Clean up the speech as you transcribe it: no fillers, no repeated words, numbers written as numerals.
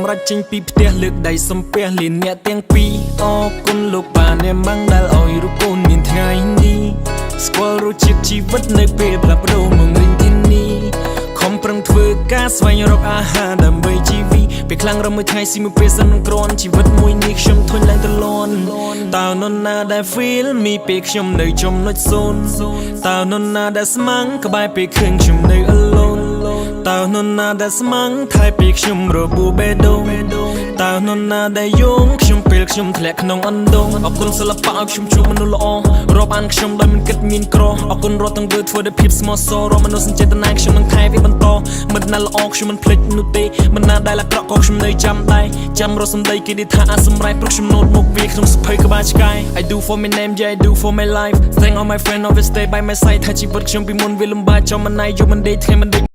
សម្រាប់ចេញពីផ្ទះលើកដៃសំពះលៀនអ្នកទាំងពីរអរគុណលោកបានអ្នកម៉ាំងដែលអោយរូបកូនមានថ្ងៃនេះស្គាល់រសជាតិជីវិតនៅពេលផ្លាស់ប្ដូរមករៀងទីនេះខំប្រឹងធ្វើការស្វែងរកអាហារដើម្បីជីវិតពេលខ្លាំងរំមួយថ្ងៃស៊ីមួយពេលសិននឹងក្រនជីវិតមួយនេះខ្ញុំធុញឡើងទៅលន់តើនរណាដែល feel me ពេលខ្ញុំនៅចំណុច0តើនរណាដែលស្មាំងក្បែរពេលឃើញខ្ញុំនៅ alone តើនរណាដែលស្មាំងថែពេលខ្ញុំរបួសបេះដូងតើនរណាដែលយងខ្ញុំពេលខ្ញុំធ្លាក់ក្នុងអណ្ដូងអរគុណសិល្បៈឲ្យខ្ញុំជួបមនុស្សល្អរាប់អានខ្ញុំដោយមិនគិតមានក្រអរគុណរត់ទាំងធ្វើធ្វើដោយភាពស្មោះសររមនុស្សសញ្ចេតនាខ្ញុំនឹងថែវាបន្តមិនណាល្អខ្ញុំមិនភ្លេចនោះទេមិនណាដែលអាក្រក់ក៏ខ្ញុំនៅចាំដែរចាំរស់សម្ដីគេនិយាយថាអាចសម្រេចព្រោះខ្ញុំណូតមកវាក្នុងសភ័យក្បាលឆ្កែ I do for my name yeah I do for my life thank all my friends always stay by my side ថាជីវិតខ្ញុំពីមុនវាលំបាកចំមិនណាយយកមិនដេកថ្ងៃមិនដេក